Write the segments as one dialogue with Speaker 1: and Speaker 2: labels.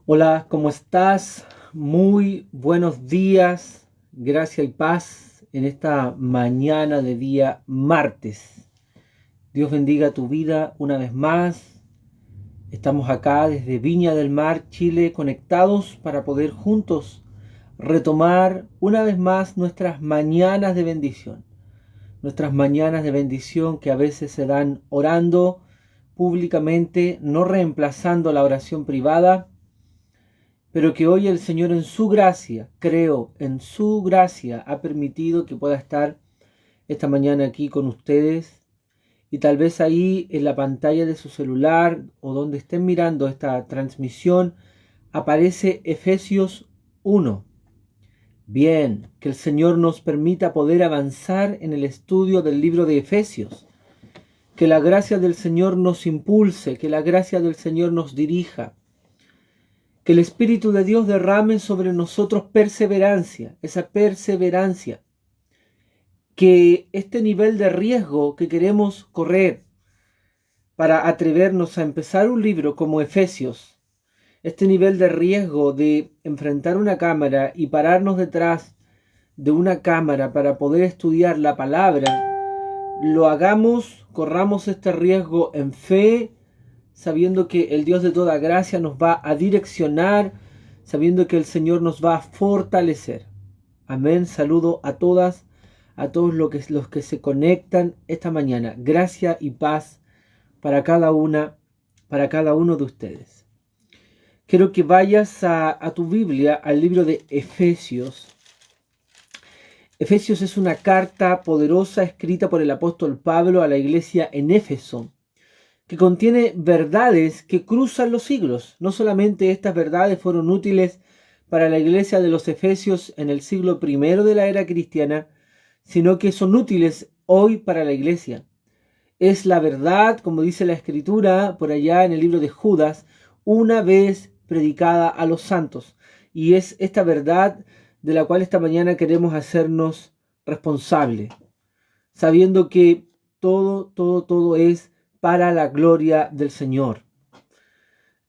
Speaker 1: Hola, ¿cómo estás? Muy buenos días, gracia y paz en esta mañana de día martes. Dios bendiga tu vida una vez más. Estamos acá desde Viña del Mar, Chile, conectados para poder juntos retomar una vez más nuestras mañanas de bendición. Nuestras mañanas de bendición que a veces se dan orando públicamente, no reemplazando la oración privada, pero que hoy el Señor en su gracia, creo, en su gracia ha permitido que pueda estar esta mañana aquí con ustedes, y tal vez ahí en la pantalla de su celular o donde estén mirando esta transmisión aparece Efesios 1. Bien, que el Señor nos permita poder avanzar en el estudio del libro de Efesios, que la gracia del Señor nos impulse, que la gracia del Señor nos dirija. Que el Espíritu de Dios derrame sobre nosotros perseverancia, esa perseverancia. Que este nivel de riesgo que queremos correr para atrevernos a empezar un libro como Efesios, este nivel de riesgo de enfrentar una cámara y pararnos detrás de una cámara para poder estudiar la palabra, lo hagamos, corramos este riesgo en fe, sabiendo que el Dios de toda gracia nos va a direccionar, sabiendo que el Señor nos va a fortalecer. Amén. Saludo a todas, a todos los que se conectan esta mañana. Gracia y paz para cada uno de ustedes. Quiero que vayas a tu Biblia, al libro de Efesios. Efesios es una carta poderosa escrita por el apóstol Pablo a la iglesia en Éfeso, que contiene verdades que cruzan los siglos. No solamente estas verdades fueron útiles para la iglesia de los Efesios en el siglo I de la era cristiana, sino que son útiles hoy para la iglesia. Es la verdad, como dice la Escritura por allá en el libro de Judas, una vez predicada a los santos. Y es esta verdad de la cual esta mañana queremos hacernos responsables, sabiendo que todo es para la gloria del Señor.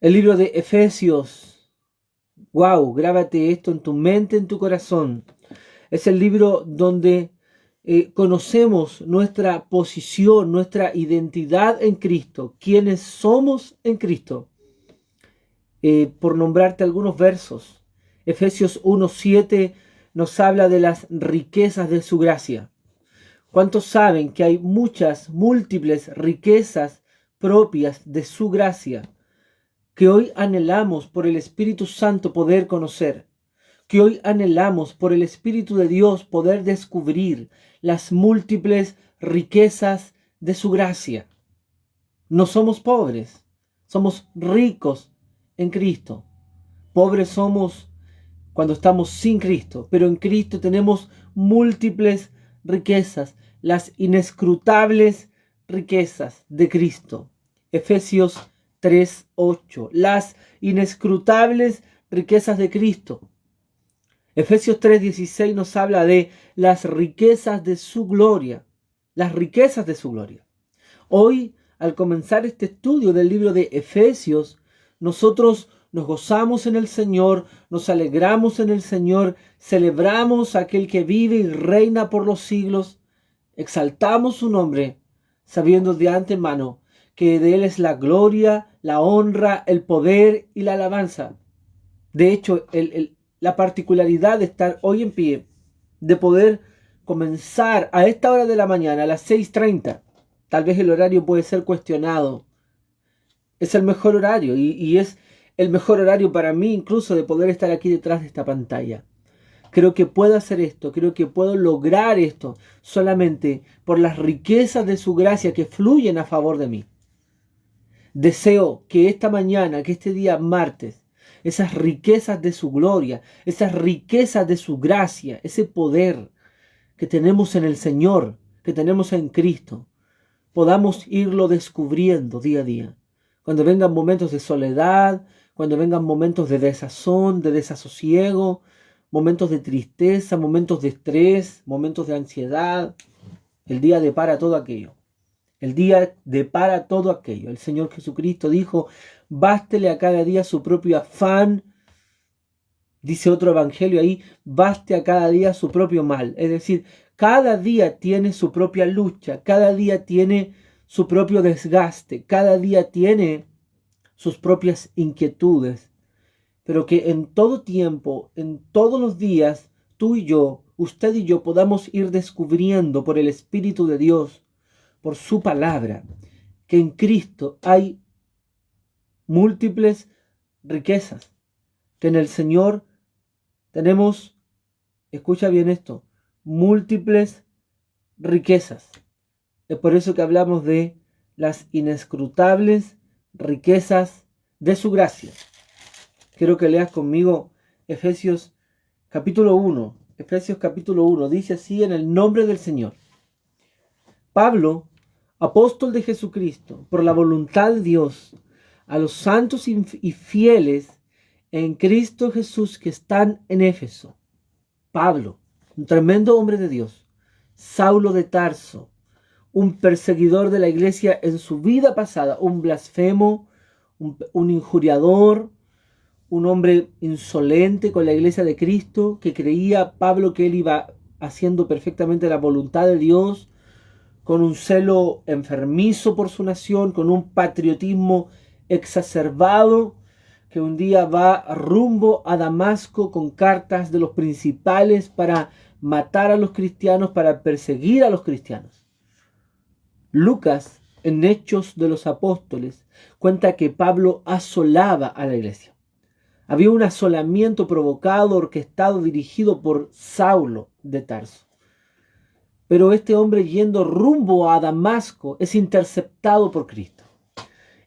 Speaker 1: El libro de Efesios, wow, grábate esto en tu mente, en tu corazón. Es el libro donde conocemos nuestra posición, nuestra identidad en Cristo, quiénes somos en Cristo. Por nombrarte algunos versos, Efesios 1:7 nos habla de las riquezas de su gracia. ¿Cuántos saben que hay múltiples riquezas propias de su gracia que hoy anhelamos por el Espíritu Santo poder conocer? Que hoy anhelamos por el Espíritu de Dios poder descubrir las múltiples riquezas de su gracia. No somos pobres, somos ricos en Cristo. Pobres somos cuando estamos sin Cristo, pero en Cristo tenemos múltiples riquezas, las inescrutables riquezas de Cristo. Efesios 3:8, las inescrutables riquezas de Cristo. Efesios 3:16 nos habla de las riquezas de su gloria, las riquezas de su gloria. Hoy, al comenzar este estudio del libro de Efesios, nosotros nos gozamos en el Señor, nos alegramos en el Señor, celebramos a aquel que vive y reina por los siglos, exaltamos su nombre, sabiendo de antemano que de Él es la gloria, la honra, el poder y la alabanza. De hecho, la particularidad de estar hoy en pie, de poder comenzar a esta hora de la mañana, a las 6:30, tal vez el horario puede ser cuestionado, es el mejor horario y es el mejor horario para mí incluso de poder estar aquí detrás de esta pantalla. Creo que puedo hacer esto, creo que puedo lograr esto solamente por las riquezas de su gracia que fluyen a favor de mí. Deseo que esta mañana, que este día martes, esas riquezas de su gloria, esas riquezas de su gracia, ese poder que tenemos en el Señor, que tenemos en Cristo, podamos irlo descubriendo día a día. Cuando vengan momentos de soledad, cuando vengan momentos de desazón, de desasosiego, momentos de tristeza, momentos de estrés, momentos de ansiedad, el día depara todo aquello. El día depara todo aquello. El Señor Jesucristo dijo, bástele a cada día su propio afán, Dice otro evangelio ahí, baste a cada día su propio mal. Es decir, cada día tiene su propia lucha, cada día tiene su propio desgaste, cada día tiene sus propias inquietudes. Pero que en todo tiempo, en todos los días, tú y yo, usted y yo podamos ir descubriendo por el Espíritu de Dios, por su palabra, que en Cristo hay múltiples riquezas, que en el Señor tenemos, escucha bien esto, múltiples riquezas. Es por eso que hablamos de las inescrutables riquezas de su gracia. Quiero que leas conmigo Efesios capítulo 1. Efesios capítulo 1 dice así en el nombre del Señor. Pablo, apóstol de Jesucristo, por la voluntad de Dios, a los santos y fieles en Cristo Jesús que están en Éfeso. Pablo, un tremendo hombre de Dios, Saulo de Tarso, un perseguidor de la iglesia en su vida pasada, un blasfemo, un injuriador, un hombre insolente con la iglesia de Cristo, que creía Pablo que él iba haciendo perfectamente la voluntad de Dios, con un celo enfermizo por su nación, con un patriotismo exacerbado, que un día va rumbo a Damasco con cartas de los principales para matar a los cristianos, para perseguir a los cristianos. Lucas, en Hechos de los Apóstoles, cuenta que Pablo asolaba a la iglesia. Había un asolamiento provocado, orquestado, dirigido por Saulo de Tarso. Pero este hombre, yendo rumbo a Damasco, es interceptado por Cristo.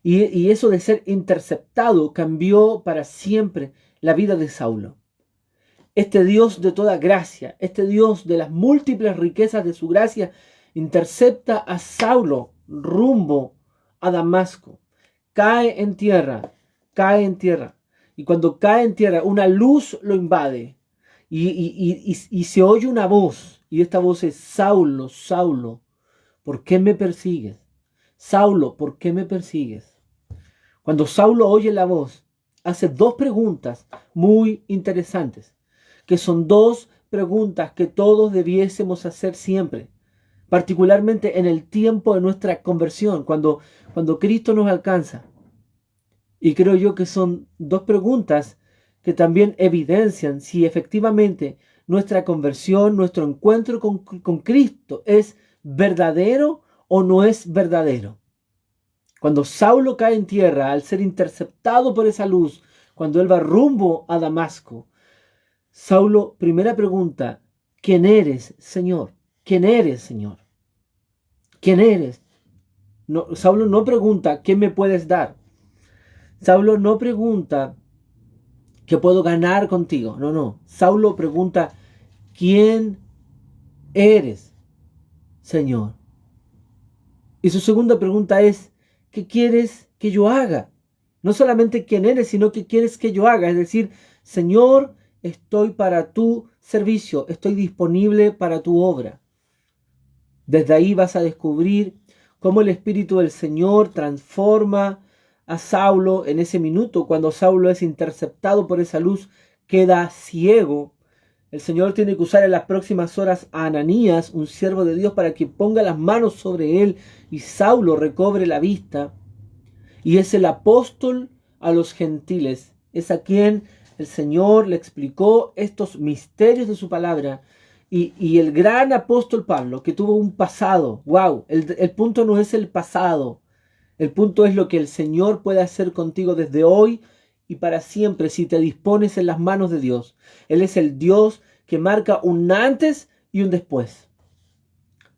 Speaker 1: Y eso de ser interceptado cambió para siempre la vida de Saulo. Este Dios de toda gracia, este Dios de las múltiples riquezas de su gracia, intercepta a Saulo rumbo a Damasco. Cae en tierra. Y cuando cae en tierra, una luz lo invade. Y se oye una voz. Y esta voz es: Saulo, Saulo, ¿por qué me persigues? Saulo, ¿por qué me persigues? Cuando Saulo oye la voz, hace dos preguntas muy interesantes, que son dos preguntas que todos debiésemos hacer siempre, particularmente en el tiempo de nuestra conversión, cuando Cristo nos alcanza. Y creo yo que son dos preguntas que también evidencian si efectivamente nuestra conversión, nuestro encuentro con Cristo es verdadero o no es verdadero. Cuando Saulo cae en tierra, al ser interceptado por esa luz, cuando él va rumbo a Damasco, Saulo, primera pregunta: ¿quién eres, Señor? ¿Quién eres, Señor? ¿Quién eres? No, Saulo no pregunta: ¿qué me puedes dar? Saulo no pregunta: ¿qué puedo ganar contigo? No. Saulo pregunta: ¿quién eres, Señor? Y su segunda pregunta es: ¿qué quieres que yo haga? No solamente quién eres, sino qué quieres que yo haga. Es decir, Señor, estoy para tu servicio, estoy disponible para tu obra. Desde ahí vas a descubrir cómo el Espíritu del Señor transforma a Saulo en ese minuto. Cuando Saulo es interceptado por esa luz, queda ciego. El Señor tiene que usar en las próximas horas a Ananías, un siervo de Dios, para que ponga las manos sobre él y Saulo recobre la vista. Y es el apóstol a los gentiles. Es a quien el Señor le explicó estos misterios de su palabra. Y el gran apóstol Pablo, que tuvo un pasado. ¡Wow! El punto no es el pasado. El punto es lo que el Señor puede hacer contigo desde hoy y para siempre si te dispones en las manos de Dios. Él es el Dios que marca un antes y un después.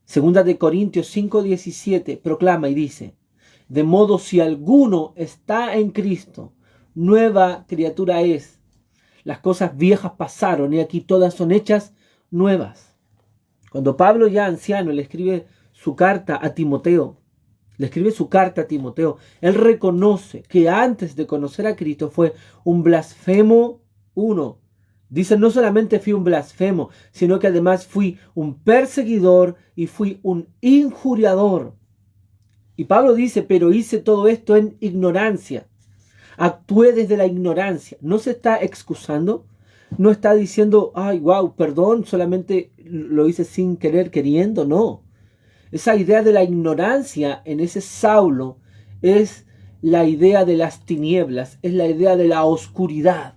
Speaker 1: Segunda de Corintios 5:17 proclama y dice: de modo si alguno está en Cristo, nueva criatura es. Las cosas viejas pasaron y aquí todas son hechas nuevas. Cuando Pablo, ya anciano, le escribe su carta a Timoteo, él reconoce que antes de conocer a Cristo fue un blasfemo. Dice: no solamente fui un blasfemo, sino que además fui un perseguidor y fui un injuriador. Y Pablo dice: pero hice todo esto en ignorancia. Actué desde la ignorancia. No se está excusando, No está diciendo, ay, wow, perdón, solamente lo hice sin querer, queriendo, no. Esa idea de la ignorancia en ese Saulo es la idea de las tinieblas, es la idea de la oscuridad.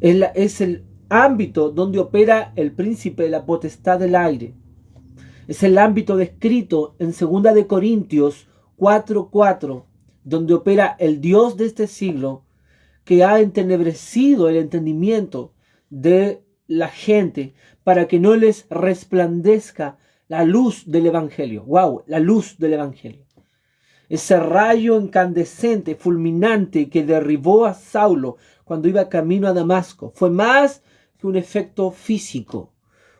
Speaker 1: Es el ámbito donde opera el príncipe de la potestad del aire. Es el ámbito descrito en 2 de Corintios 4:4, donde opera el Dios de este siglo que ha entenebrecido el entendimiento de la gente para que no les resplandezca la luz del Evangelio. ¡Wow! La luz del Evangelio. Ese rayo incandescente, fulminante que derribó a Saulo cuando iba camino a Damasco fue más que un efecto físico,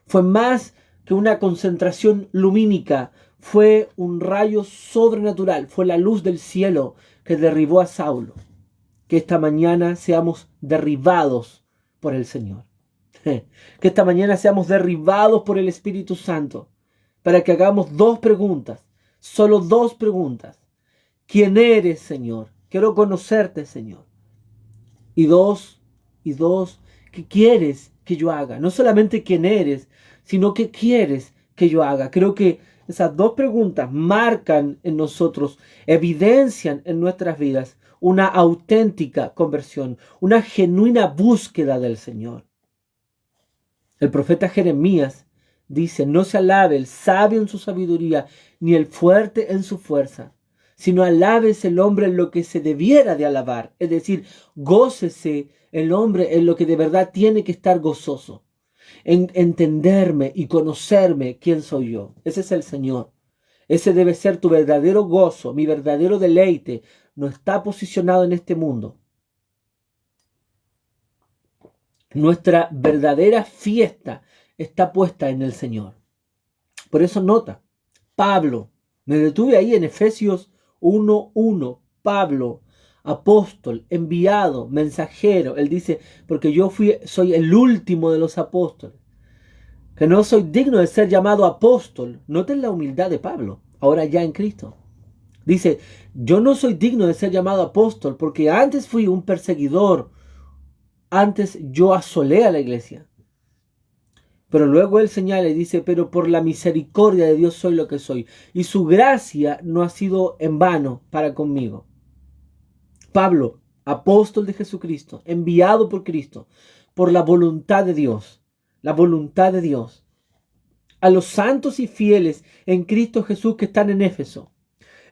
Speaker 1: fue más que una concentración lumínica, fue un rayo sobrenatural, fue la luz del cielo que derribó a Saulo. Que esta mañana seamos derribados por el Señor. Que esta mañana seamos derribados por el Espíritu Santo, para que hagamos 2 preguntas, solo 2 preguntas. ¿Quién eres, Señor? Quiero conocerte, Señor. Y dos, ¿qué quieres que yo haga? No solamente quién eres, sino qué quieres que yo haga. Creo que esas 2 preguntas marcan en nosotros, evidencian en nuestras vidas una auténtica conversión, una genuina búsqueda del Señor. El profeta Jeremías dice, no se alabe el sabio en su sabiduría, ni el fuerte en su fuerza, sino alabes el hombre en lo que se debiera de alabar. Es decir, gócese el hombre en lo que de verdad tiene que estar gozoso. En entenderme y conocerme quién soy yo. Ese es el Señor. Ese debe ser tu verdadero gozo, mi verdadero deleite. No está posicionado en este mundo. Nuestra verdadera fiesta está puesta en el Señor. Por eso nota, Pablo, me detuve ahí en Efesios 1:1, Pablo, apóstol, enviado, mensajero. Él dice, porque yo soy el último de los apóstoles, que no soy digno de ser llamado apóstol. Noten la humildad de Pablo, ahora ya en Cristo. Dice, yo no soy digno de ser llamado apóstol porque antes fui un perseguidor, antes yo asolé a la iglesia. Pero luego él señala y dice, pero por la misericordia de Dios soy lo que soy. Y su gracia no ha sido en vano para conmigo. Pablo, apóstol de Jesucristo, enviado por Cristo, por la voluntad de Dios. La voluntad de Dios. A los santos y fieles en Cristo Jesús que están en Éfeso.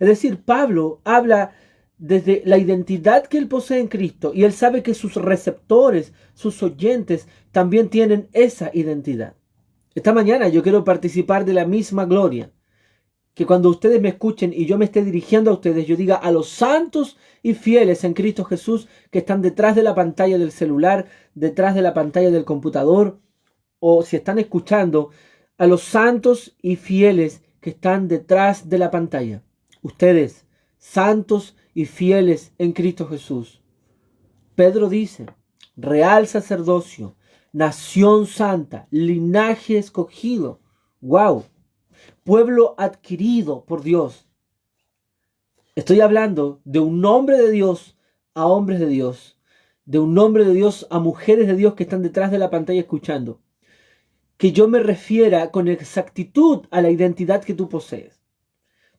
Speaker 1: Es decir, Pablo habla desde la identidad que él posee en Cristo y él sabe que sus receptores, sus oyentes, también tienen esa identidad. Esta mañana yo quiero participar de la misma gloria. Que cuando ustedes me escuchen y yo me esté dirigiendo a ustedes, yo diga a los santos y fieles en Cristo Jesús que están detrás de la pantalla del celular, detrás de la pantalla del computador, o si están escuchando, a los santos y fieles que están detrás de la pantalla. Ustedes, santos y fieles en Cristo Jesús. Pedro dice, real sacerdocio, nación santa, linaje escogido. ¡Wow! Pueblo adquirido por Dios. Estoy hablando de un hombre de Dios a hombres de Dios. De un hombre de Dios a mujeres de Dios que están detrás de la pantalla escuchando. Que yo me refiera con exactitud a la identidad que tú posees.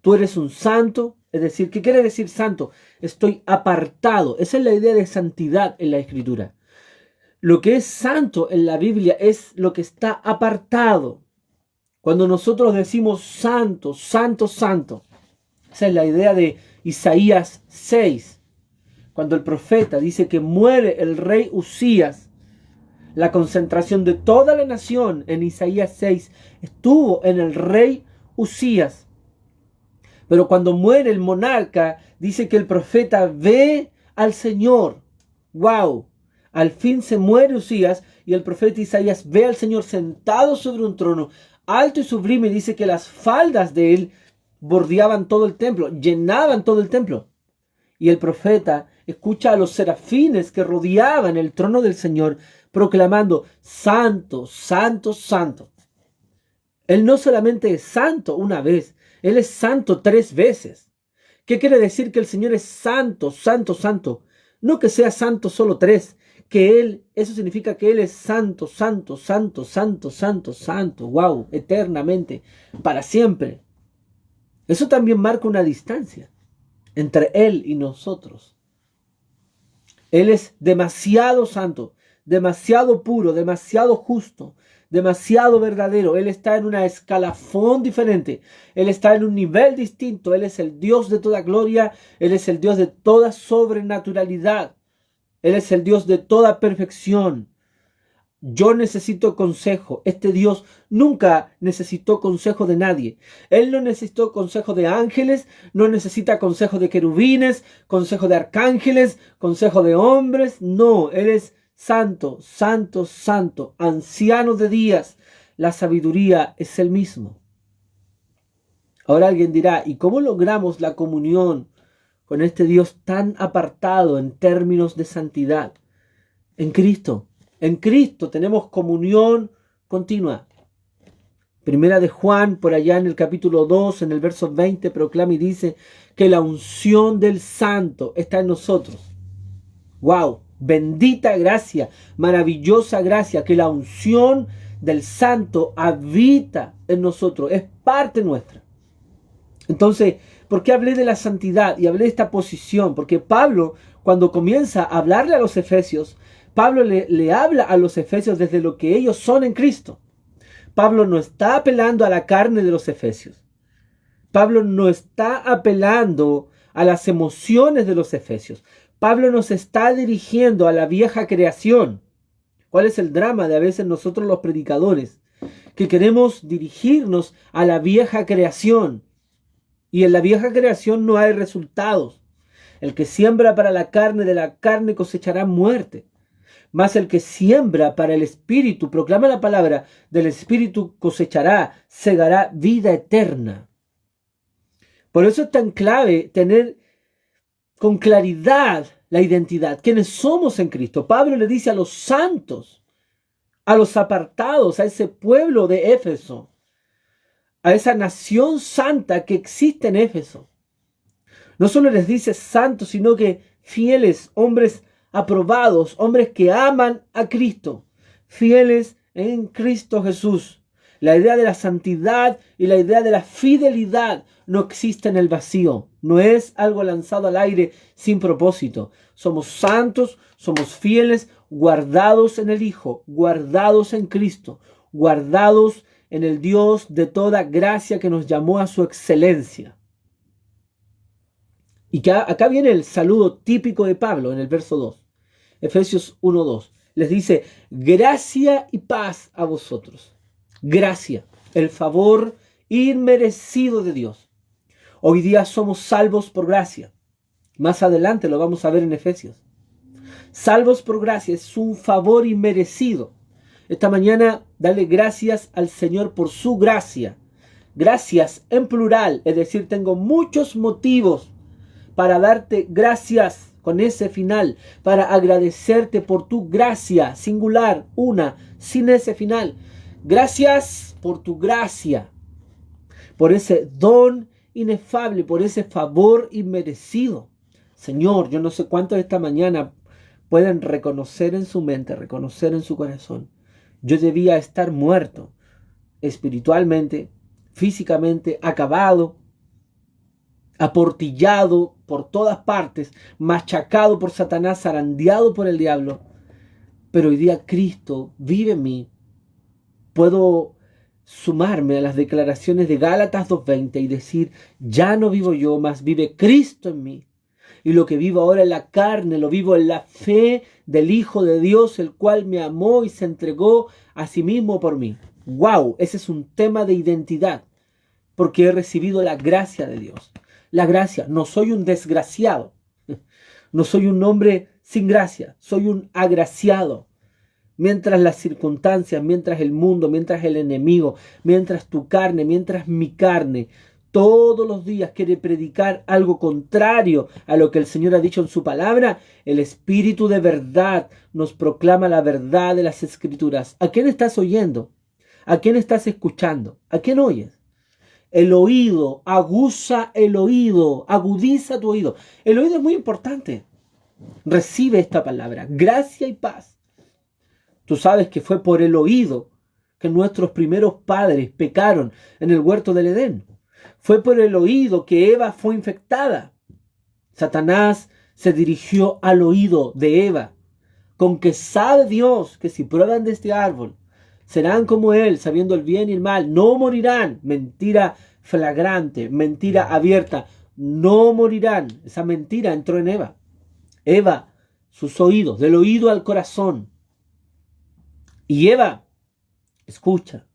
Speaker 1: Tú eres un santo, es decir, ¿qué quiere decir santo? Estoy apartado. Esa es la idea de santidad en la Escritura. Lo que es santo en la Biblia es lo que está apartado. Cuando nosotros decimos santo, santo, santo, esa es la idea de Isaías 6. Cuando el profeta dice que muere el rey Usías, la concentración de toda la nación en Isaías 6 estuvo en el rey Usías. Pero cuando muere el monarca, dice que el profeta ve al Señor. ¡Wow! Al fin se muere Usías y el profeta Isaías ve al Señor sentado sobre un trono, alto y sublime, y dice que las faldas de él bordeaban todo el templo, llenaban todo el templo. Y el profeta escucha a los serafines que rodeaban el trono del Señor, proclamando, santo, santo, santo. Él no solamente es santo una vez, Él es santo 3 veces. ¿Qué quiere decir que el Señor es santo, santo, santo? No que sea santo solo 3, eso significa que Él es santo, santo, santo, santo, santo, santo, wow, eternamente, para siempre. Eso también marca una distancia entre Él y nosotros. Él es demasiado santo, demasiado puro, demasiado justo, demasiado verdadero. Él está en una escalafón diferente. Él está en un nivel distinto. Él es el Dios de toda gloria. Él es el Dios de toda sobrenaturalidad. Él es el Dios de toda perfección. Yo necesito consejo. Este Dios nunca necesitó consejo de nadie. Él no necesitó consejo de ángeles, no necesita consejo de querubines, consejo de arcángeles, consejo de hombres. No, Él es santo, santo, santo, anciano de días. La sabiduría es Él mismo. Ahora alguien dirá, ¿y cómo logramos la comunión con este Dios tan apartado en términos de santidad? En Cristo. En Cristo tenemos comunión continua. Primera de Juan, por allá en el capítulo 2, en el verso 20, proclama y dice que la unción del Santo está en nosotros. ¡Wow! Bendita gracia, maravillosa gracia, que la unción del Santo habita en nosotros, es parte nuestra. Entonces, ¿por qué hablé de la santidad y hablé de esta posición? Porque Pablo, cuando comienza a hablarle a los efesios, Pablo le habla a los efesios desde lo que ellos son en Cristo. Pablo no está apelando a la carne de los efesios. Pablo no está apelando a las emociones de los efesios. Pablo nos está dirigiendo a la vieja creación. ¿Cuál es el drama de a veces nosotros los predicadores? Que queremos dirigirnos a la vieja creación. Y en la vieja creación no hay resultados. El que siembra para la carne, de la carne cosechará muerte. Mas el que siembra para el Espíritu, proclama la palabra, del Espíritu cosechará, segará vida eterna. Por eso es tan clave tener con claridad la identidad, quiénes somos en Cristo. Pablo le dice a los santos, a los apartados, a ese pueblo de Éfeso, a esa nación santa que existe en Éfeso. No solo les dice santos, sino que fieles, hombres aprobados, hombres que aman a Cristo, fieles en Cristo Jesús. La idea de la santidad y la idea de la fidelidad no existe en el vacío, no es algo lanzado al aire sin propósito. Somos santos, somos fieles, guardados en el Hijo, guardados en Cristo, guardados en el Dios de toda gracia que nos llamó a su excelencia. Y que acá viene el saludo típico de Pablo en el verso 2. Efesios 1:2. Les dice, gracia y paz a vosotros. Gracia, el favor inmerecido de Dios. Hoy día somos salvos por gracia. Más adelante lo vamos a ver en Efesios. Salvos por gracia es un favor inmerecido. Esta mañana dale gracias al Señor por su gracia. Gracias en plural, es decir, tengo muchos motivos para darte gracias con ese final, para agradecerte por tu gracia, singular, una, sin ese final. Gracias por tu gracia, por ese don inefable, por ese favor inmerecido. Señor, yo no sé cuántos esta mañana pueden reconocer en su mente, reconocer en su corazón. Yo debía estar muerto espiritualmente, físicamente, acabado, aportillado por todas partes, machacado por Satanás, zarandeado por el diablo. Pero hoy día Cristo vive en mí. Puedo sumarme a las declaraciones de Gálatas 2:20 y decir, ya no vivo yo, mas vive Cristo en mí. Y lo que vivo ahora en la carne, lo vivo en la fe del Hijo de Dios, el cual me amó y se entregó a sí mismo por mí. ¡Wow! Ese es un tema de identidad, porque he recibido la gracia de Dios. La gracia, no soy un desgraciado, no soy un hombre sin gracia, soy un agraciado. Mientras las circunstancias, mientras el mundo, mientras el enemigo, mientras tu carne, mientras mi carne, todos los días quiere predicar algo contrario a lo que el Señor ha dicho en su palabra, el Espíritu de verdad nos proclama la verdad de las Escrituras. ¿A quién estás oyendo? ¿A quién estás escuchando? ¿A quién oyes? El oído, aguza el oído, agudiza tu oído. El oído es muy importante. Recibe esta palabra, gracia y paz. Tú sabes que fue por el oído que nuestros primeros padres pecaron en el huerto del Edén. Fue por el oído que Eva fue infectada. Satanás se dirigió al oído de Eva, con que sabe Dios que si prueban de este árbol, serán como él, sabiendo el bien y el mal, no morirán. Mentira flagrante, mentira abierta, no morirán. Esa mentira entró en Eva. Eva, sus oídos, del oído al corazón. Y Eva escucha,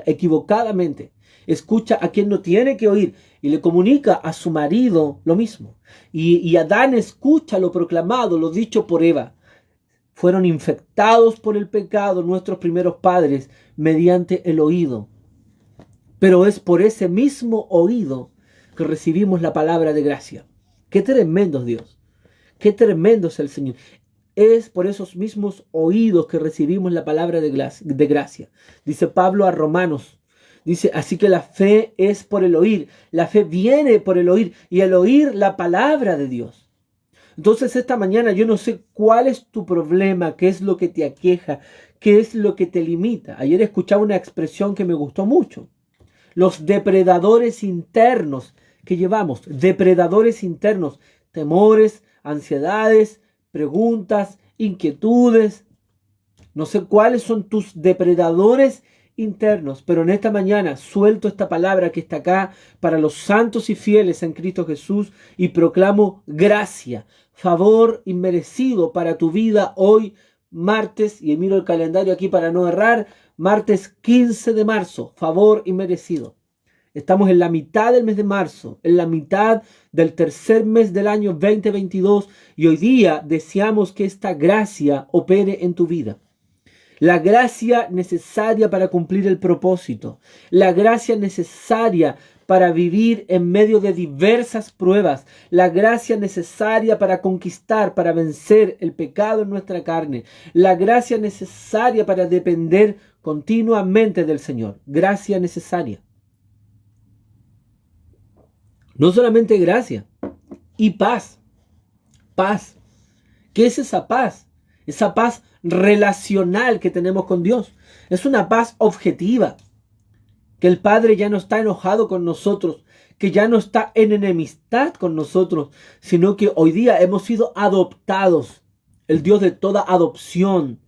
Speaker 1: equivocadamente. Escucha a quien no tiene que oír y le comunica a su marido lo mismo. Y Adán escucha lo proclamado, lo dicho por Eva. Fueron infectados por el pecado nuestros primeros padres mediante el oído. Pero es por ese mismo oído que recibimos la palabra de gracia. ¡Qué tremendo es Dios! ¡Qué tremendo es el Señor! Es por esos mismos oídos que recibimos la palabra de gracia. Dice Pablo a Romanos. Dice, así que la fe es por el oír. La fe viene por el oír y el oír la palabra de Dios. Entonces esta mañana yo no sé cuál es tu problema, qué es lo que te aqueja, qué es lo que te limita. Ayer escuchaba una expresión que me gustó mucho. Los depredadores internos que llevamos, depredadores internos, temores, ansiedades, preguntas, inquietudes. No sé cuáles son tus depredadores internos, pero en esta mañana suelto esta palabra que está acá para los santos y fieles en Cristo Jesús y proclamo gracia, favor inmerecido para tu vida hoy, martes, y miro el calendario aquí para no errar, martes 15 de marzo, favor inmerecido. Estamos en la mitad del mes de marzo, en la mitad del tercer mes del año 2022 y hoy día deseamos que esta gracia opere en tu vida. La gracia necesaria para cumplir el propósito, la gracia necesaria para vivir en medio de diversas pruebas, la gracia necesaria para conquistar, para vencer el pecado en nuestra carne, la gracia necesaria para depender continuamente del Señor, gracia necesaria. No solamente gracia, y paz. Paz. ¿Qué es esa paz? Esa paz relacional que tenemos con Dios. Es una paz objetiva. Que el Padre ya no está enojado con nosotros, que ya no está en enemistad con nosotros, sino que hoy día hemos sido adoptados. El Dios de toda adopción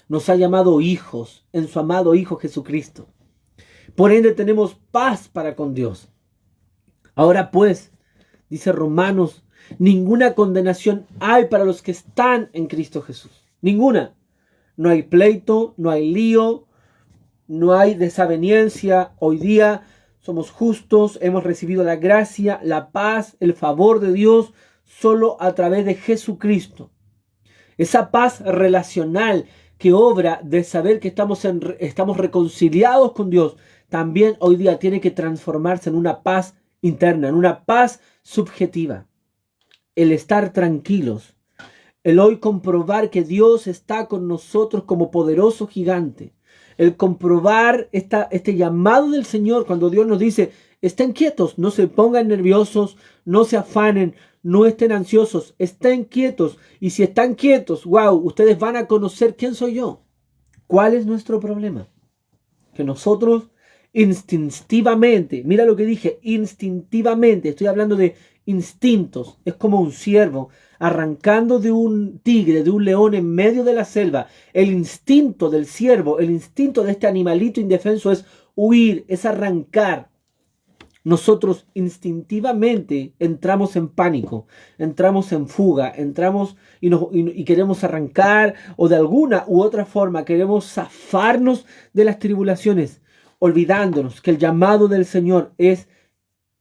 Speaker 1: nos ha llamado hijos en su amado Hijo Jesucristo. Por ende tenemos paz para con Dios. Ahora pues, dice Romanos, ninguna condenación hay para los que están en Cristo Jesús. Ninguna. No hay pleito, no hay lío, no hay desaveniencia. Hoy día somos justos, hemos recibido la gracia, la paz, el favor de Dios solo a través de Jesucristo. Esa paz relacional que obra de saber que estamos reconciliados con Dios, también hoy día tiene que transformarse en una paz interna, en una paz subjetiva. El estar tranquilos, el hoy comprobar que Dios está con nosotros como poderoso gigante, el comprobar este llamado del Señor cuando Dios nos dice, estén quietos, no se pongan nerviosos, no se afanen, no estén ansiosos, estén quietos. Y si están quietos, wow, ustedes van a conocer quién soy yo. ¿Cuál es nuestro problema? Que nosotros instintivamente, mira lo que dije, instintivamente, estoy hablando de instintos, es como un ciervo arrancando de un tigre, de un león en medio de la selva. El instinto del ciervo, el instinto de este animalito indefenso es huir, es arrancar. Nosotros instintivamente entramos en pánico, entramos en fuga, entramos y queremos arrancar o de alguna u otra forma queremos zafarnos de las tribulaciones, olvidándonos que el llamado del Señor es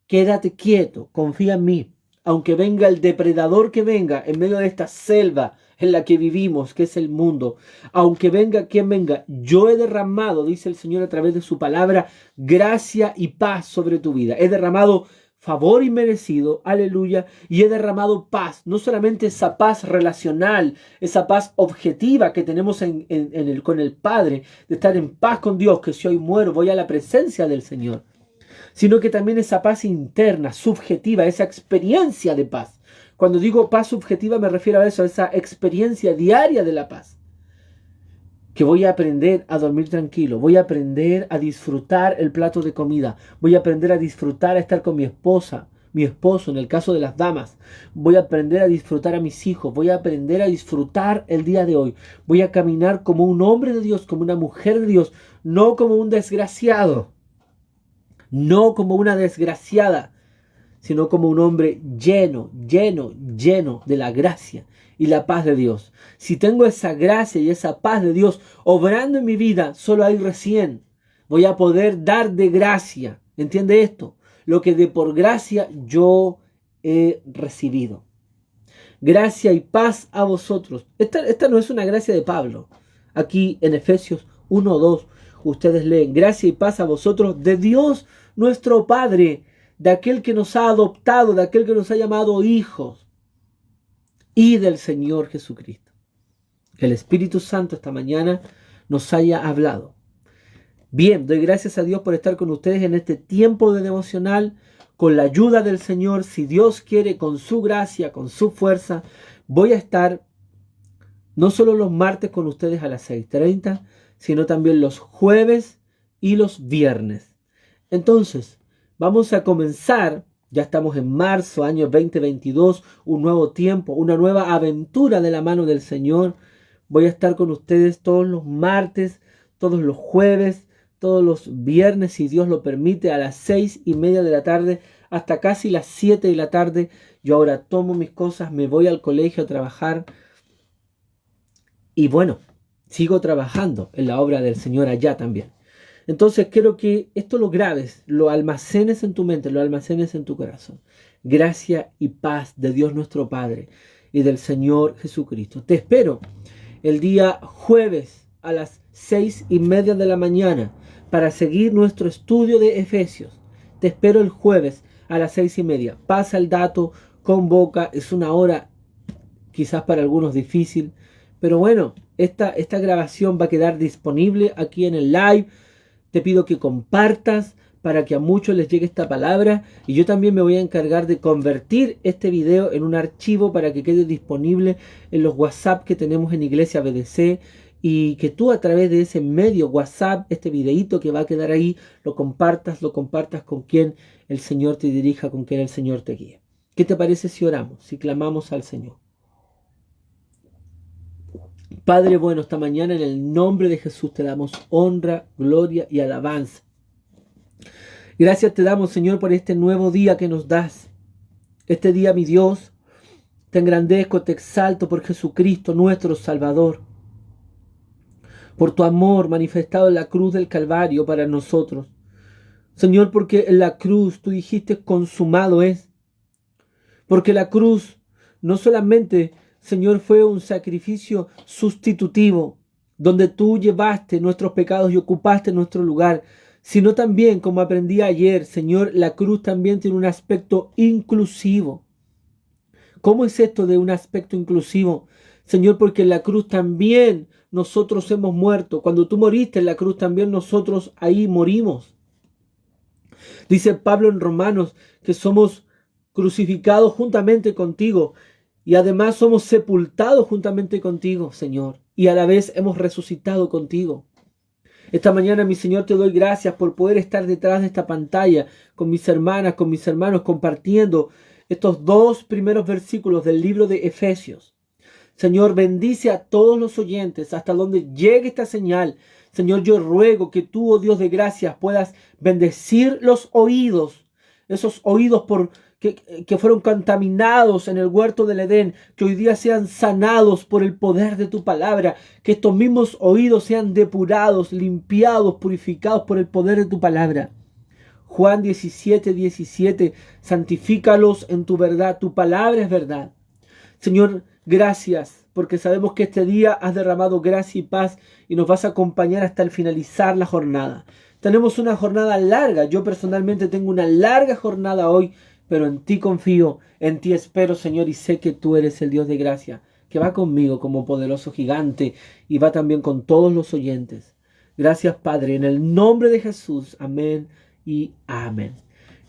Speaker 1: quédate quieto, confía en mí. Aunque venga el depredador que venga en medio de esta selva en la que vivimos, que es el mundo, aunque venga quien venga, yo he derramado, dice el Señor a través de su palabra, gracia y paz sobre tu vida. He derramado favor inmerecido, aleluya, y he derramado paz, no solamente esa paz relacional, esa paz objetiva que tenemos con el Padre, de estar en paz con Dios, que si hoy muero voy a la presencia del Señor, sino que también esa paz interna, subjetiva, esa experiencia de paz. Cuando digo paz subjetiva me refiero a eso, a esa experiencia diaria de la paz. Que voy a aprender a dormir tranquilo, voy a aprender a disfrutar el plato de comida, voy a aprender a disfrutar a estar con mi esposa, mi esposo, en el caso de las damas, voy a aprender a disfrutar a mis hijos, voy a aprender a disfrutar el día de hoy, voy a caminar como un hombre de Dios, como una mujer de Dios, no como un desgraciado, no como una desgraciada, sino como un hombre lleno de la gracia y la paz de Dios. Si tengo esa gracia y esa paz de Dios obrando en mi vida, solo ahí recién voy a poder dar de gracia. ¿Entiende esto? Lo que de por gracia yo he recibido. Gracia y paz a vosotros. Esta no es una gracia de Pablo. Aquí en Efesios 1:2 ustedes leen: gracia y paz a vosotros de Dios nuestro Padre, de aquel que nos ha adoptado, de aquel que nos ha llamado hijos, y del Señor Jesucristo. Que el Espíritu Santo esta mañana nos haya hablado. Bien, doy gracias a Dios por estar con ustedes en este tiempo de devocional. Con la ayuda del Señor, si Dios quiere, con su gracia, con su fuerza, voy a estar no solo los martes con ustedes a las 6:30, sino también los jueves y los viernes. Entonces, vamos a comenzar, ya estamos en marzo, año 2022, un nuevo tiempo, una nueva aventura de la mano del Señor. Voy a estar con ustedes todos los martes, todos los jueves, todos los viernes, si Dios lo permite, a las 6:30 de la tarde, hasta casi las 7 de la tarde. Yo ahora tomo mis cosas, me voy al colegio a trabajar. Y bueno, sigo trabajando en la obra del Señor allá también. Entonces quiero que esto lo grabes, lo almacenes en tu mente, lo almacenes en tu corazón. Gracia y paz de Dios nuestro Padre y del Señor Jesucristo. Te espero el día jueves a las 6:30 de la mañana para seguir nuestro estudio de Efesios. Te espero el jueves a las 6:30. Pasa el dato, convoca, es una hora quizás para algunos difícil, pero bueno, esta grabación va a quedar disponible aquí en el live. Te pido que compartas para que a muchos les llegue esta palabra, y yo también me voy a encargar de convertir este video en un archivo para que quede disponible en los WhatsApp que tenemos en Iglesia BDC, y que tú a través de ese medio WhatsApp, este videito que va a quedar ahí, lo compartas con quien el Señor te dirija, con quien el Señor te guíe. ¿Qué te parece si oramos, si clamamos al Señor? Padre bueno, esta mañana en el nombre de Jesús te damos honra, gloria y alabanza. Gracias te damos, Señor, por este nuevo día que nos das. Este día, mi Dios, te engrandezco, te exalto por Jesucristo, nuestro Salvador. Por tu amor manifestado en la cruz del Calvario para nosotros. Señor, porque en la cruz tú dijiste consumado es. Porque la cruz no solamente, Señor, fue un sacrificio sustitutivo, donde tú llevaste nuestros pecados y ocupaste nuestro lugar, sino también, como aprendí ayer, Señor, la cruz también tiene un aspecto inclusivo. ¿Cómo es esto de un aspecto inclusivo? Señor, porque en la cruz también nosotros hemos muerto. Cuando tú moriste en la cruz, también nosotros ahí morimos. Dice Pablo en Romanos que somos crucificados juntamente contigo, y además somos sepultados juntamente contigo, Señor, y a la vez hemos resucitado contigo. Esta mañana, mi Señor, te doy gracias por poder estar detrás de esta pantalla con mis hermanas, con mis hermanos, compartiendo estos 2 primeros versículos del libro de Efesios. Señor, bendice a todos los oyentes hasta donde llegue esta señal. Señor, yo ruego que tú, oh Dios de gracias, puedas bendecir los oídos, esos oídos que fueron contaminados en el huerto del Edén, que hoy día sean sanados por el poder de tu palabra, que estos mismos oídos sean depurados, limpiados, purificados por el poder de tu palabra. Juan 17:17, santifícalos en tu verdad, tu palabra es verdad. Señor, gracias, porque sabemos que este día has derramado gracia y paz y nos vas a acompañar hasta el finalizar la jornada. Tenemos una jornada larga, yo personalmente tengo una larga jornada hoy, pero en ti confío, en ti espero, Señor, y sé que tú eres el Dios de gracia, que va conmigo como poderoso gigante y va también con todos los oyentes. Gracias, Padre, en el nombre de Jesús. Amén y amén.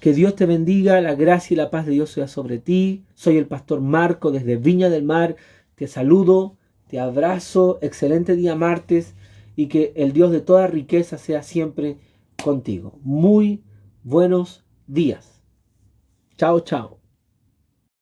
Speaker 1: Que Dios te bendiga, la gracia y la paz de Dios sea sobre ti. Soy el pastor Marco desde Viña del Mar. Te saludo, te abrazo, excelente día martes y que el Dios de toda riqueza sea siempre contigo. Muy buenos días. Chao, chao.